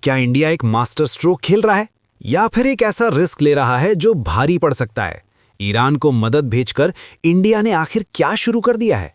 क्या इंडिया एक master stroke खेल रहा है या फिर एक ऐसा रिस्क ले रहा है जो भारी पड़ सकता है? ईरान को मदद भेजकर इंडिया ने आखिर क्या शुरू कर दिया है?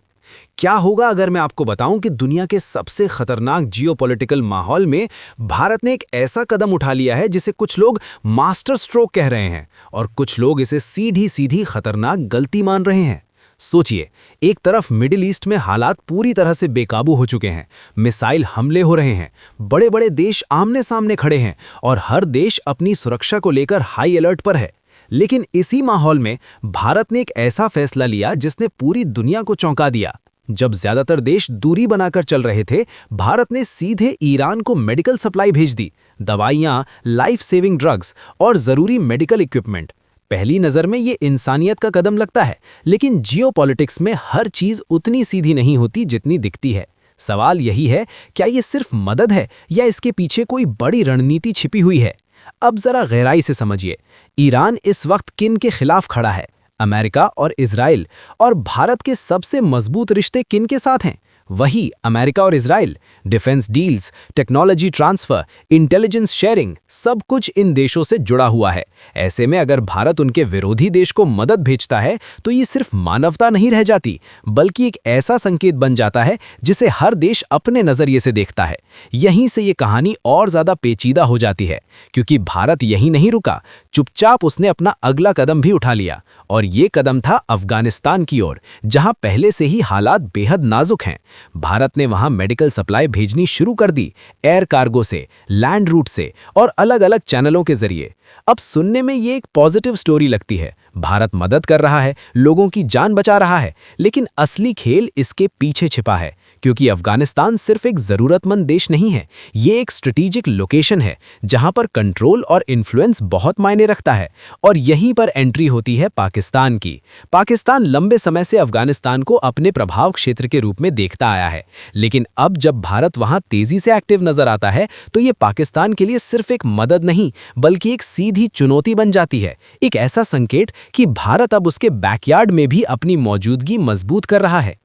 क्या होगा अगर मैं आपको बताऊं कि दुनिया के सबसे खतरनाक जियोपॉलिटिकल माहौल में भारत ने एक ऐसा कदम उठा लिया है जिसे कुछ लोग मास्टर स्ट्रोक कह रहे हैं और कुछ लोग इसे सीधी सीधी खतरनाक गलती मान रहे हैं। सोचिए, एक तरफ मिडिल ईस्ट में हालात पूरी तरह से बेकाबू हो चुके हैं, मिसाइल हमले हो रहे हैं, बड़े बड़े देश आमने सामने खड़े हैं और हर देश अपनी सुरक्षा को लेकर हाई अलर्ट पर है। लेकिन इसी माहौल में भारत ने एक ऐसा फैसला लिया जिसने पूरी दुनिया को चौंका दिया। जब ज्यादातर देश दूरी बनाकर चल रहे थे, भारत ने सीधे ईरान को मेडिकल सप्लाई भेज दी, दवाइयां, लाइफ सेविंग ड्रग्स और जरूरी मेडिकल इक्विपमेंट। पहली नज़र में ये इंसानियत का कदम लगता है, लेकिन जियोपॉलिटिक्स में हर चीज़ उतनी सीधी नहीं होती जितनी दिखती है। सवाल यही है, क्या ये सिर्फ मदद है या इसके पीछे कोई बड़ी रणनीति छिपी हुई है? अब जरा गहराई से समझिए। ईरान इस वक्त किन के खिलाफ खड़ा है? अमेरिका और इजराइल। और भारत के सबसे मजबूत रिश्ते किन के साथ हैं? वही अमेरिका और Israel. Defence deals, technology transfer, intelligence sharing, सब कुछ इन देशों से जुड़ा हुआ है। ऐसे में अगर भारत उनके विरोधी देश को मदद भेजता है तो ये सिर्फ मानवता नहीं रह जाती, बल्कि एक ऐसा संकेत बन जाता है जिसे हर देश अपने नजरिए से देखता है। यहीं से ये कहानी और ज्यादा पेचीदा हो जाती है, क्योंकि भारत यहीं नहीं रुका, चुपचाप उसने अपना अगला कदम भी उठा लिया। और ये कदम था अफगानिस्तान की ओर, जहां पहले से ही हालात बेहद नाजुक हैं। भारत ने वहां मेडिकल सप्लाई भेजनी शुरू कर दी, एयर कार्गो से, लैंड रूट से और अलग अलग चैनलों के जरिए। अब सुनने में ये एक पॉजिटिव स्टोरी लगती है, भारत मदद कर रहा है, लोगों की जान बचा रहा है, लेकिन असली खेल इसके पीछे छिपा है। क्योंकि अफगानिस्तान सिर्फ एक जरूरतमंद देश नहीं है, ये एक स्ट्रेटेजिक लोकेशन है जहां पर कंट्रोल और इन्फ्लुएंस बहुत मायने रखता है। और यहीं पर एंट्री होती है पाकिस्तान की। पाकिस्तान लंबे समय से अफगानिस्तान को अपने प्रभाव क्षेत्र के रूप में देखता आया है, लेकिन अब जब भारत वहां तेजी से एक्टिव नजर आता है तो ये पाकिस्तान के लिए सिर्फ एक मदद नहीं, बल्कि एक सीधी चुनौती बन जाती है। एक ऐसा संकेत कि भारत अब उसके बैकयार्ड में भी अपनी मौजूदगी मजबूत कर रहा है।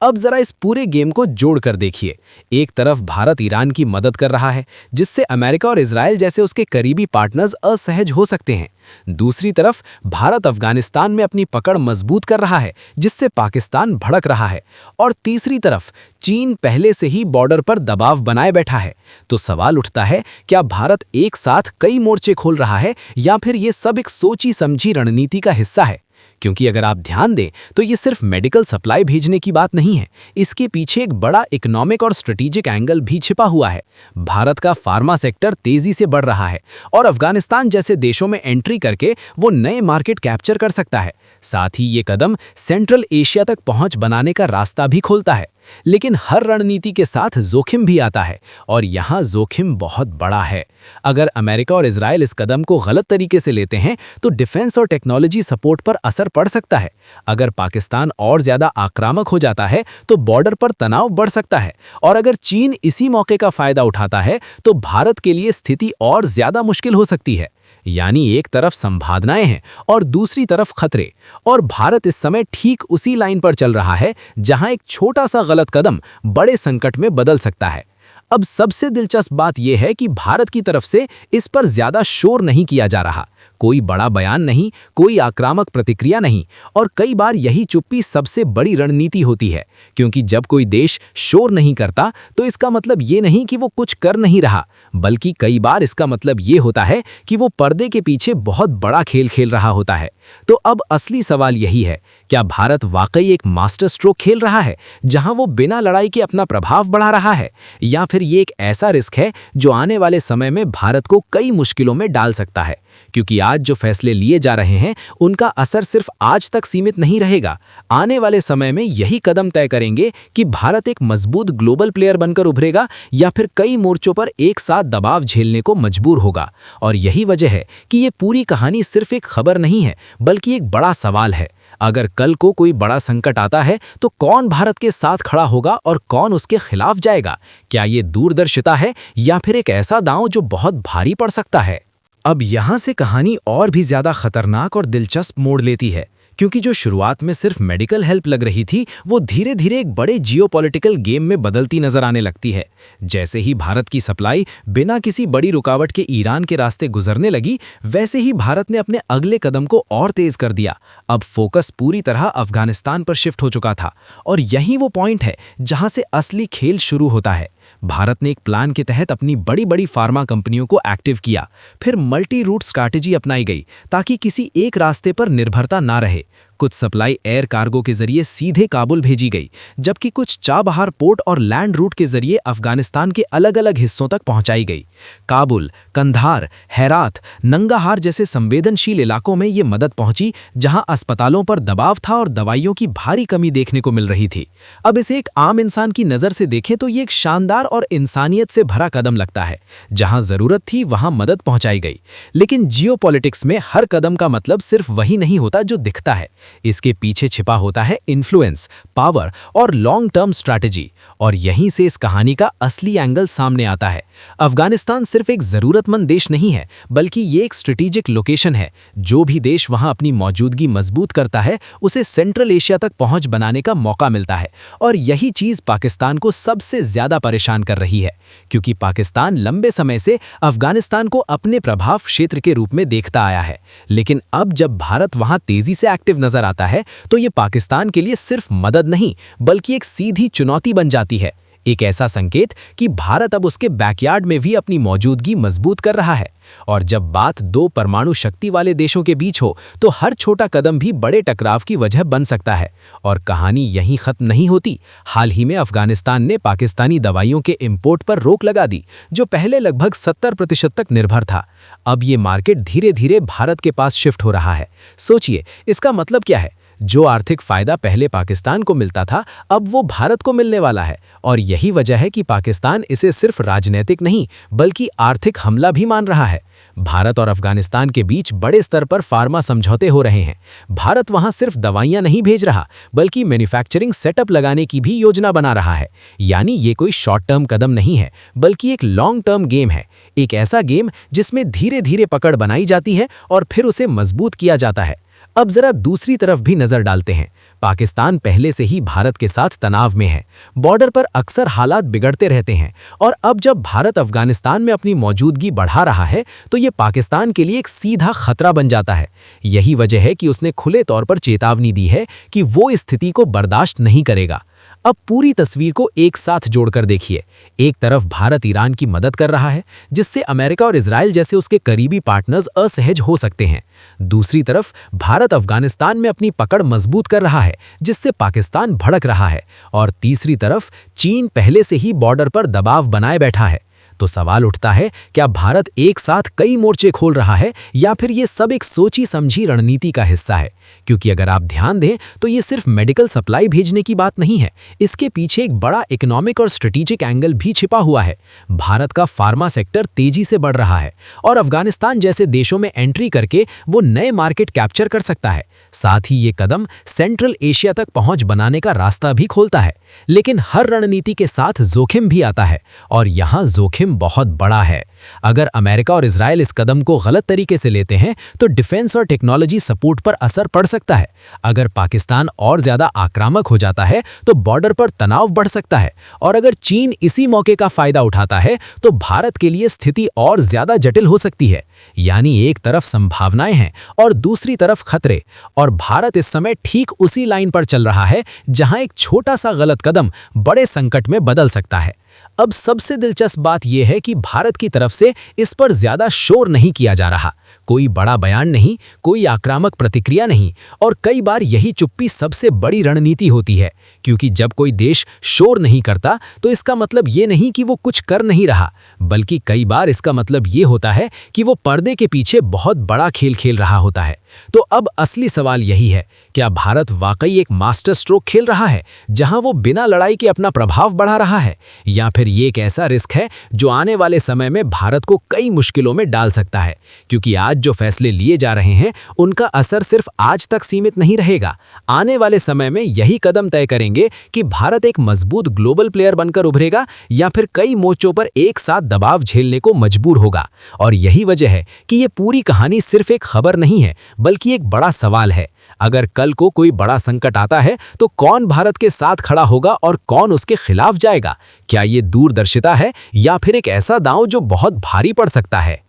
अब जरा इस पूरे गेम को जोड़कर देखिए। एक तरफ भारत ईरान की मदद कर रहा है, जिससे अमेरिका और इजराइल जैसे उसके करीबी पार्टनर्स असहज हो सकते हैं। दूसरी तरफ भारत अफगानिस्तान में अपनी पकड़ मजबूत कर रहा है, जिससे पाकिस्तान भड़क रहा है। और तीसरी तरफ चीन पहले से ही बॉर्डर पर दबाव बनाए बैठा है। तो सवाल उठता है, क्या भारत एक साथ कई मोर्चे खोल रहा है या फिर ये सब एक सोची समझी रणनीति का हिस्सा है? क्योंकि अगर आप ध्यान दें तो ये सिर्फ मेडिकल सप्लाई भेजने की बात नहीं है, इसके पीछे एक बड़ा इकोनॉमिक और स्ट्रेटेजिक एंगल भी छिपा हुआ है। भारत का फार्मा सेक्टर तेजी से बढ़ रहा है और अफगानिस्तान जैसे देशों में एंट्री करके वो नए मार्केट कैप्चर कर सकता है। साथ ही ये कदम सेंट्रल एशिया तक पहुंच बनाने का रास्ता भी खोलता है। लेकिन हर रणनीति के साथ जोखिम भी आता है, और यहाँ जोखिम बहुत बड़ा है। अगर अमेरिका और इजराइल इस कदम को गलत तरीके से लेते हैं तो डिफेंस और टेक्नोलॉजी सपोर्ट पर असर पड़ सकता है। अगर पाकिस्तान और ज्यादा आक्रामक हो जाता है तो बॉर्डर पर तनाव बढ़ सकता है। और अगर चीन इसी मौके का फायदा उठाता है तो भारत के लिए स्थिति और ज्यादा मुश्किल हो सकती है। यानी एक तरफ संभावनाएं हैं और दूसरी तरफ खतरे। और भारत इस समय ठीक उसी लाइन पर चल रहा है जहां एक छोटा सा गलत कदम बड़े संकट में बदल सकता है। अब सबसे दिलचस्प बात यह है कि भारत की तरफ से इस पर ज्यादा शोर नहीं किया जा रहा। कोई बड़ा बयान नहीं, कोई आक्रामक प्रतिक्रिया नहीं। और कई बार यही चुप्पी सबसे बड़ी रणनीति होती है, क्योंकि जब कोई देश शोर नहीं करता तो इसका मतलब ये नहीं कि वो कुछ कर नहीं रहा, बल्कि कई बार इसका मतलब ये होता है कि वो पर्दे के पीछे बहुत बड़ा खेल खेल रहा होता है। तो अब असली सवाल यही है, क्या भारत वाकई एक मास्टर स्ट्रोक खेल रहा है जहां वो बिना लड़ाई के अपना प्रभाव बढ़ा रहा है, या फिर ये एक ऐसा रिस्क है जो आने वाले समय में भारत को कई मुश्किलों में डाल सकता है? क्योंकि आज जो फैसले लिए जा रहे हैं उनका असर सिर्फ आज तक सीमित नहीं रहेगा। आने वाले समय में यही कदम तय करेंगे कि भारत एक मजबूत ग्लोबल प्लेयर बनकर उभरेगा या फिर कई मोर्चों पर एक साथ दबाव झेलने को मजबूर होगा। और यही वजह है कि ये पूरी कहानी सिर्फ एक खबर नहीं है, बल्कि एक बड़ा सवाल है। अगर कल को कोई बड़ा संकट आता है तो कौन भारत के साथ खड़ा होगा और कौन उसके खिलाफ जाएगा? क्या ये दूरदर्शिता है या फिर एक ऐसा दांव जो बहुत भारी पड़ सकता है? अब यहाँ से कहानी और भी ज्यादा खतरनाक और दिलचस्प मोड़ लेती है, क्योंकि जो शुरुआत में सिर्फ मेडिकल हेल्प लग रही थी, वो धीरे धीरे एक बड़े जियोपॉलिटिकल गेम में बदलती नजर आने लगती है। जैसे ही भारत की सप्लाई बिना किसी बड़ी रुकावट के ईरान के रास्ते गुजरने लगी, वैसे ही भारत ने अपने अगले कदम को और तेज कर दिया। अब फोकस पूरी तरह अफगानिस्तान पर शिफ्ट हो चुका था, और यही वो पॉइंट है जहां से असली खेल शुरू होता है। भारत ने एक प्लान के तहत अपनी बड़ी बड़ी फार्मा कंपनियों को एक्टिव किया, फिर मल्टी रूट स्ट्रैटेजी अपनाई गई ताकि किसी एक रास्ते पर निर्भरता ना रहे। कुछ सप्लाई एयर कार्गो के जरिए सीधे काबुल भेजी गई, जबकि कुछ चाबहार पोर्ट और लैंड रूट के जरिए अफगानिस्तान के अलग अलग हिस्सों तक पहुंचाई गई। काबुल, कंधार, हेरात, नंगाहार जैसे संवेदनशील इलाकों में ये मदद पहुंची, जहां अस्पतालों पर दबाव था और दवाइयों की भारी कमी देखने को मिल रही थी। अब इसे एक आम इंसान की नज़र से देखें तो ये एक शानदार और इंसानियत से भरा कदम लगता है। जहां जरूरत थी वहां मदद पहुंचाई गई। लेकिन जियोपॉलिटिक्स में हर कदम का मतलब सिर्फ वही नहीं होता जो दिखता है। इसके पीछे छिपा होता है इन्फ्लुएंस, पावर और लॉन्ग टर्म स्ट्रैटेजी, और यहीं से इस कहानी का असली एंगल सामने आता है। अफगानिस्तान सिर्फ एक जरूरतमंद देश नहीं है, बल्कि ये एक स्ट्रेटेजिक लोकेशन है। जो भी देश वहां अपनी मौजूदगी मजबूत करता है, उसे सेंट्रल एशिया तक पहुंच बनाने का मौका मिलता है। और यही चीज पाकिस्तान को सबसे ज्यादा परेशान कर रही है, क्योंकि पाकिस्तान लंबे समय से अफगानिस्तान को अपने प्रभाव क्षेत्र के रूप में देखता आया है। लेकिन अब जब भारत वहां तेजी से एक्टिव नजर आता है, तो ये पाकिस्तान के लिए सिर्फ मदद नहीं, बल्कि एक सीधी चुनौती बन जाती है। एक ऐसा संकेत कि भारत अब उसके बैकयार्ड में भी अपनी मौजूदगी मजबूत कर रहा है। और जब बात दो परमाणु शक्ति वाले देशों के बीच हो, तो हर छोटा कदम भी बड़े टकराव की वजह बन सकता है। और कहानी यहीं खत्म नहीं होती। हाल ही में अफगानिस्तान ने पाकिस्तानी दवाइयों के इंपोर्ट पर रोक लगा दी, जो पहले लगभग 70% तक निर्भर था। अब ये मार्केट धीरे धीरे भारत के पास शिफ्ट हो रहा है। सोचिए, इसका मतलब क्या है? जो आर्थिक फायदा पहले पाकिस्तान को मिलता था, अब वो भारत को मिलने वाला है। और यही वजह है कि पाकिस्तान इसे सिर्फ राजनीतिक नहीं, बल्कि आर्थिक हमला भी मान रहा है। भारत और अफगानिस्तान के बीच बड़े स्तर पर फार्मा समझौते हो रहे हैं। भारत वहां सिर्फ दवाइयां नहीं भेज रहा, बल्कि मैन्युफैक्चरिंग सेटअप लगाने की भी योजना बना रहा है। यानी ये कोई शॉर्ट टर्म कदम नहीं है, बल्कि एक लॉन्ग टर्म गेम है। एक ऐसा गेम जिसमें धीरे धीरे पकड़ बनाई जाती है और फिर उसे मजबूत किया जाता है। अब जरा दूसरी तरफ भी नजर डालते हैं। पाकिस्तान पहले से ही भारत के साथ तनाव में है। बॉर्डर पर अक्सर हालात बिगड़ते रहते हैं, और अब जब भारत अफगानिस्तान में अपनी मौजूदगी बढ़ा रहा है, तो ये पाकिस्तान के लिए एक सीधा खतरा बन जाता है। यही वजह है कि उसने खुले तौर पर चेतावनी दी है कि वो इस स्थिति को बर्दाश्त नहीं करेगा। अब पूरी तस्वीर को एक साथ जोड़कर देखिए। एक तरफ भारत ईरान की मदद कर रहा है, जिससे अमेरिका और इजराइल जैसे उसके करीबी पार्टनर्स असहज हो सकते हैं। दूसरी तरफ भारत अफगानिस्तान में अपनी पकड़ मजबूत कर रहा है, जिससे पाकिस्तान भड़क रहा है। और तीसरी तरफ चीन पहले से ही बॉर्डर पर दबाव बनाए बैठा है। तो सवाल उठता है, क्या भारत एक साथ कई मोर्चे खोल रहा है, या फिर ये सब एक सोची समझी रणनीति का हिस्सा है? क्योंकि अगर आप ध्यान दें तो ये सिर्फ मेडिकल सप्लाई भेजने की बात नहीं है। इसके पीछे एक बड़ा इकोनॉमिक और स्ट्रेटेजिक एंगल भी छिपा हुआ है। भारत का फार्मा सेक्टर तेजी से बढ़ रहा है, और अफगानिस्तान जैसे देशों में एंट्री करके वो नए मार्केट कैप्चर कर सकता है। साथ ही ये कदम सेंट्रल एशिया तक पहुंच बनाने का रास्ता भी खोलता है। लेकिन हर रणनीति के साथ जोखिम भी आता है, और यहाँ जोखिम बहुत बड़ा है। अगर अमेरिका और इजराइल इस कदम को गलत तरीके से लेते हैं, तो डिफेंस और टेक्नोलॉजी सपोर्ट पर असर पड़ सकता है। अगर पाकिस्तान और ज्यादा आक्रामक हो जाता है, तो बॉर्डर पर तनाव बढ़ सकता है। और अगर चीन इसी मौके का फायदा उठाता है, तो भारत के लिए स्थिति और ज्यादा जटिल हो सकती है। यानी एक तरफ संभावनाएं हैं और दूसरी तरफ खतरे, और भारत इस समय ठीक उसी लाइन पर चल रहा है जहां एक छोटा सा गलत कदम बड़े संकट में बदल सकता है। अब सबसे दिलचस्प बात यह है कि भारत की तरफ से इस पर ज्यादा शोर नहीं किया जा रहा। कोई बड़ा बयान नहीं, कोई आक्रामक प्रतिक्रिया नहीं, और कई बार यही चुप्पी सबसे बड़ी रणनीति होती है। क्योंकि जब कोई देश शोर नहीं करता, तो इसका मतलब ये नहीं कि वो कुछ कर नहीं रहा, बल्कि कई बार इसका मतलब ये होता है कि वो पर्दे के पीछे बहुत बड़ा खेल खेल रहा होता है। तो अब असली सवाल यही है, क्या भारत वाकई एक मास्टर स्ट्रोक खेल रहा है, जहां वो बिना लड़ाई के अपना प्रभाव बढ़ा रहा है, या फिर ये एक ऐसा रिस्क है जो आने वाले समय में भारत को कई मुश्किलों में डाल सकता है? क्योंकि आज जो फैसले लिए जा रहे हैं, उनका असर सिर्फ आज तक सीमित नहीं रहेगा। आने वाले समय में यही कदम तय करेंगे कि भारत एक मजबूत ग्लोबल प्लेयर बनकर उभरेगा, या फिर कई मोर्चों पर एक साथ दबाव झेलने को मजबूर होगा। और यही वजह है कि ये पूरी कहानी सिर्फ एक खबर नहीं है, बल्कि एक बड़ा सवाल है। अगर कल को कोई बड़ा संकट आता है तो कौन भारत के साथ खड़ा होगा और कौन उसके खिलाफ जाएगा? क्या ये दूरदर्शिता है या फिर एक ऐसा दांव जो बहुत भारी पड़ सकता है?